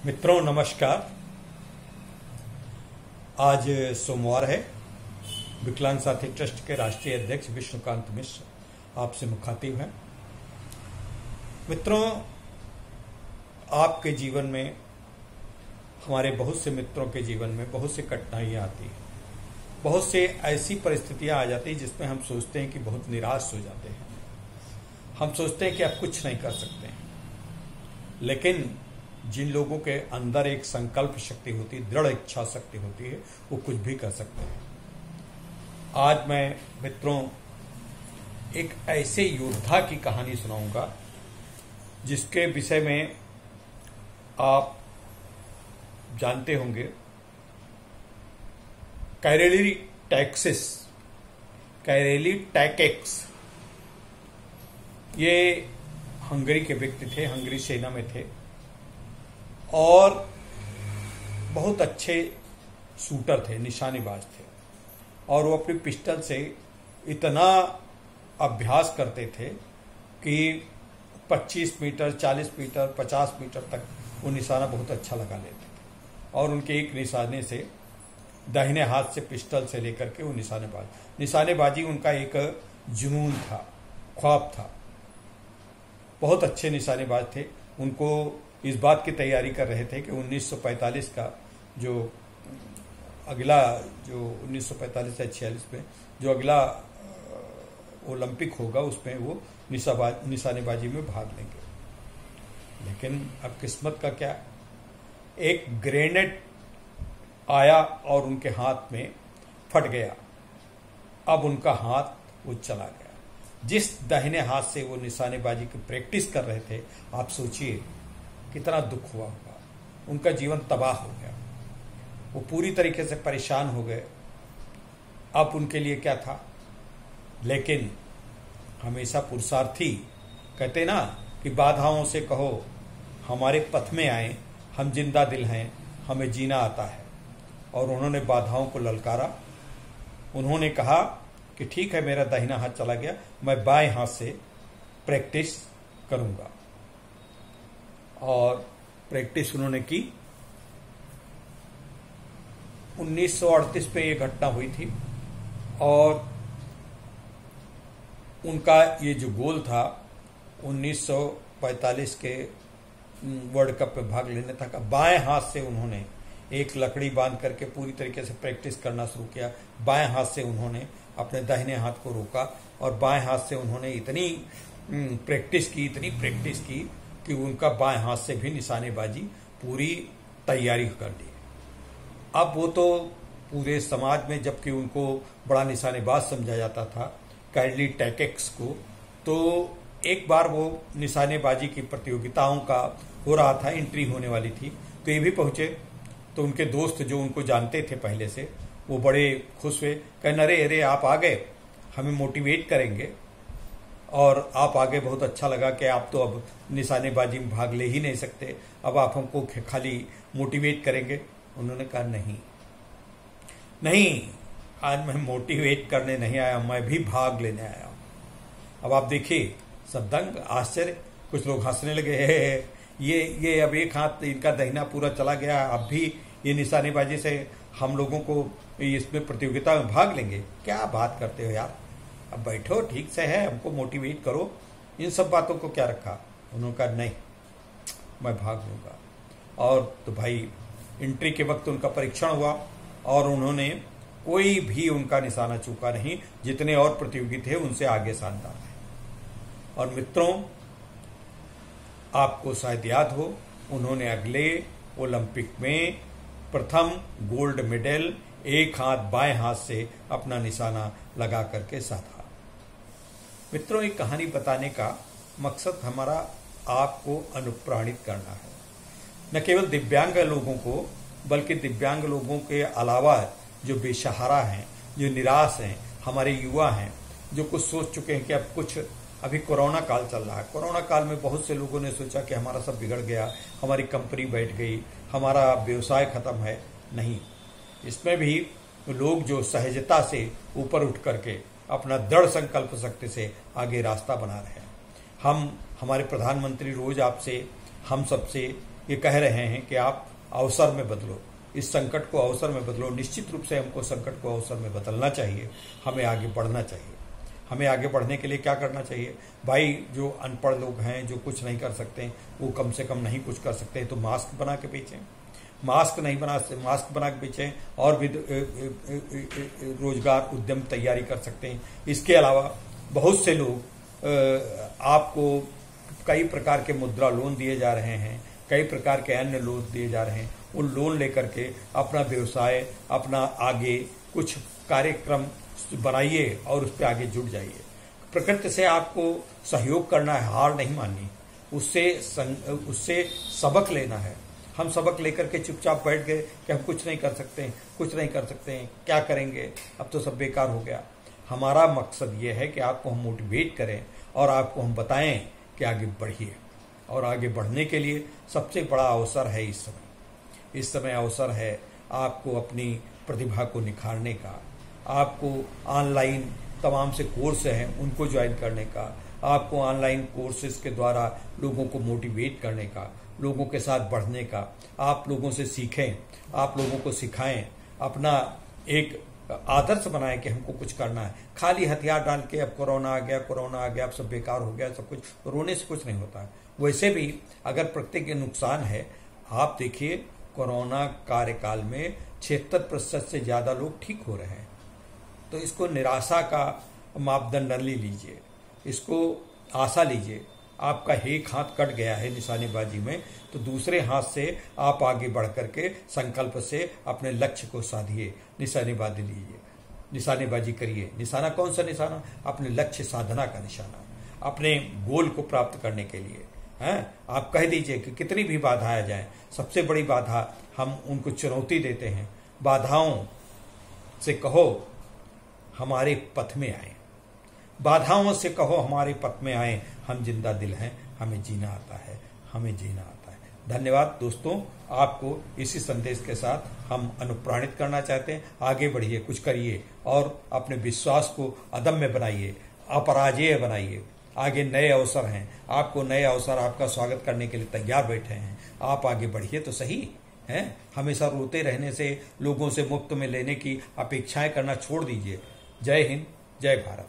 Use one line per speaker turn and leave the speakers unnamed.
मित्रों नमस्कार। आज सोमवार है। विकलांग साथी ट्रस्ट के राष्ट्रीय अध्यक्ष विष्णुकांत मिश्र आपसे मुखातिब हैं। मित्रों, आपके जीवन में, हमारे बहुत से मित्रों के जीवन में बहुत से कठिनाइयां आती हैं। बहुत से ऐसी परिस्थितियां आ जाती हैं जिसमें हम सोचते हैं कि बहुत निराश हो जाते हैं। हम सोचते हैं कि अब कुछ नहीं कर सकते हैं। लेकिन जिन लोगों के अंदर एक संकल्प शक्ति होती है, दृढ़ इच्छा शक्ति होती है, वो कुछ भी कर सकते हैं। आज मैं मित्रों एक ऐसे योद्धा की कहानी सुनाऊंगा जिसके विषय में आप जानते होंगे। कैरेली टैकेक्स ये हंगरी के व्यक्ति थे, हंगरी सेना में थे और बहुत अच्छे शूटर थे, निशानेबाज थे। और वो अपनी पिस्टल से इतना अभ्यास करते थे कि 25 मीटर, 40 मीटर, 50 मीटर तक वो निशाना बहुत अच्छा लगा लेते थे। और उनके एक निशाने से, दाहिने हाथ से पिस्टल से लेकर के वो निशानेबाजी उनका एक जुनून था, ख्वाब था। बहुत अच्छे निशानेबाज थे। उनको इस बात की तैयारी कर रहे थे कि 1945 का जो अगला, जो 1945 या 46 में जो अगला ओलंपिक होगा उसमें वो निशानेबाजी में भाग लेंगे। लेकिन अब किस्मत का क्या, एक ग्रेनेड आया और उनके हाथ में फट गया। अब उनका हाथ वो चला गया। जिस दाहिने हाथ से वो निशानेबाजी की प्रैक्टिस कर रहे थे, आप सोचिए कितना दुख हुआ होगा। उनका जीवन तबाह हो गया। वो पूरी तरीके से परेशान हो गए। अब उनके लिए क्या था। लेकिन हमेशा पुरुषार्थी, कहते ना कि बाधाओं से कहो हमारे पथ में आए, हम जिंदा दिल हैं, हमें जीना आता है। और उन्होंने बाधाओं को ललकारा। उन्होंने कहा कि ठीक है, मेरा दाहिना हाथ चला गया, मैं बाएं हाथ से प्रैक्टिस करूंगा। और प्रैक्टिस उन्होंने की। 1938 में ये घटना हुई थी और उनका ये जो गोल था 1945 के वर्ल्ड कप में भाग लेने तक, बाएं हाथ से उन्होंने एक लकड़ी बांध करके पूरी तरीके से प्रैक्टिस करना शुरू किया। बाएं हाथ से उन्होंने अपने दाहिने हाथ को रोका और बाएं हाथ से उन्होंने इतनी प्रैक्टिस की कि उनका बाएं हाथ से भी निशानेबाजी पूरी तैयारी कर ली। अब वो तो पूरे समाज में, जबकि उनको बड़ा निशानेबाज समझा जाता था, कैरेली टैकेक्स को, तो एक बार वो निशानेबाजी की प्रतियोगिताओं का हो रहा था, एंट्री होने वाली थी, तो ये भी पहुंचे। तो उनके दोस्त जो उनको जानते थे पहले से, वो बड़े खुश हुए, कहने अरे आप आ गए, हमें मोटिवेट करेंगे और आप आगे, बहुत अच्छा लगा कि आप तो अब निशानेबाजी में भाग ले ही नहीं सकते, अब आप हमको खाली मोटिवेट करेंगे। उन्होंने कहा नहीं, आज मैं मोटिवेट करने नहीं आया, मैं भी भाग लेने आया हूं। अब आप देखिए, सब दंग, आश्चर्य। कुछ लोग हंसने लगे, ये अब एक हाथ इनका दाहिना पूरा चला गया, अब भी ये निशानेबाजी से हम लोगों को इसमें प्रतियोगिता में भाग लेंगे, क्या बात करते हो यार, अब बैठो, ठीक से है, हमको मोटिवेट करो, इन सब बातों को क्या रखा। उन्होंने कहा नहीं, मैं भाग लूंगा। और तो भाई एंट्री के वक्त उनका परीक्षण हुआ और उन्होंने कोई भी उनका निशाना चूका नहीं। जितने और प्रतियोगी थे उनसे आगे शानदार थे। और मित्रों, आपको शायद याद हो, उन्होंने अगले ओलंपिक में प्रथम गोल्ड मेडल एक हाथ, बाएं हाथ से अपना निशाना लगा करके साधा। मित्रों, एक कहानी बताने का मकसद हमारा आपको अनुप्राणित करना है। न केवल दिव्यांग लोगों को, बल्कि दिव्यांग लोगों के अलावा जो बेसहारा हैं, जो निराश हैं, हमारे युवा हैं, जो कुछ सोच चुके हैं कि अब कुछ, अभी कोरोना काल चल रहा है। कोरोना काल में बहुत से लोगों ने सोचा कि हमारा सब बिगड़ गया, हमारी कंपनी बैठ गई, हमारा व्यवसाय खत्म है। नहीं, इसमें भी लोग जो सहजता से ऊपर उठ करके अपना दृढ़ संकल्प शक्ति से आगे रास्ता बना रहे हैं। हमारे प्रधानमंत्री रोज आपसे, हम सबसे ये कह रहे हैं कि आप अवसर में बदलो, इस संकट को अवसर में बदलो। निश्चित रूप से हमको संकट को अवसर में बदलना चाहिए, हमें आगे बढ़ना चाहिए। हमें आगे बढ़ने के लिए क्या करना चाहिए भाई? जो अनपढ़ लोग हैं, जो कुछ नहीं कर सकते, वो कम से कम नहीं कुछ कर सकते तो मास्क बना के बेचें। मास्क बना के बेचें और भी रोजगार उद्यम तैयारी कर सकते हैं। इसके अलावा बहुत से लोग आपको कई प्रकार के मुद्रा लोन दिए जा रहे हैं, कई प्रकार के अन्य लोन दिए जा रहे हैं। उन लोन लेकर के अपना व्यवसाय, अपना आगे कुछ कार्यक्रम बनाइए और उस पर आगे जुट जाइए। प्रकृति से आपको सहयोग करना है, हार नहीं माननी, उससे सबक लेना है। हम सबक लेकर के चुपचाप बैठ गए कि हम कुछ नहीं कर सकते हैं, क्या करेंगे, अब तो सब बेकार हो गया। हमारा मकसद ये है कि आपको हम मोटिवेट करें और आपको हम बताएं कि आगे बढ़िए। और आगे बढ़ने के लिए सबसे बड़ा अवसर है इस समय अवसर है आपको अपनी प्रतिभा को निखारने का, आपको ऑनलाइन तमाम से कोर्स हैं उनको ज्वाइन करने का, आपको ऑनलाइन कोर्सेज के द्वारा लोगों को मोटिवेट करने का, लोगों के साथ बढ़ने का। आप लोगों से सीखें, आप लोगों को सिखाएं, अपना एक आदर्श बनाएं कि हमको कुछ करना है। खाली हथियार डाल के अब कोरोना आ गया, अब सब बेकार हो गया, सब कुछ, रोने से कुछ नहीं होता है। वैसे भी अगर प्रत्येक नुकसान है, आप देखिए कोरोना कार्यकाल में 76% से ज्यादा लोग ठीक हो रहे हैं। तो इसको निराशा का मापदंड न लीजिए, इसको आशा लीजिए। आपका एक हाथ कट गया है निशानेबाजी में, तो दूसरे हाथ से आप आगे बढ़ करके संकल्प से अपने लक्ष्य को साधिए, निशानेबाजी लीजिए, निशानेबाजी करिए। निशाना कौन सा निशाना? अपने लक्ष्य साधना का निशाना, अपने गोल को प्राप्त करने के लिए हैं। आप कह दीजिए कि कितनी भी बाधा आ जाए, सबसे बड़ी बाधा हम उनको चुनौती देते हैं। बाधाओं से कहो हमारे पथ में आए, बाधाओं से कहो हमारे पथ में आए, हम जिंदा दिल हैं, हमें जीना आता है। धन्यवाद दोस्तों, आपको इसी संदेश के साथ हम अनुप्राणित करना चाहते हैं। आगे बढ़िए, कुछ करिए और अपने विश्वास को अदम्य बनाइए, अपराजेय बनाइए। आगे नए अवसर हैं, आपको नए अवसर आपका स्वागत करने के लिए तैयार बैठे हैं। आप आगे बढ़िए तो सही हैं। हमेशा रोते रहने से, लोगों से मुफ्त में लेने की अपेक्षाएं करना छोड़ दीजिए। जय हिंद, जय भारत।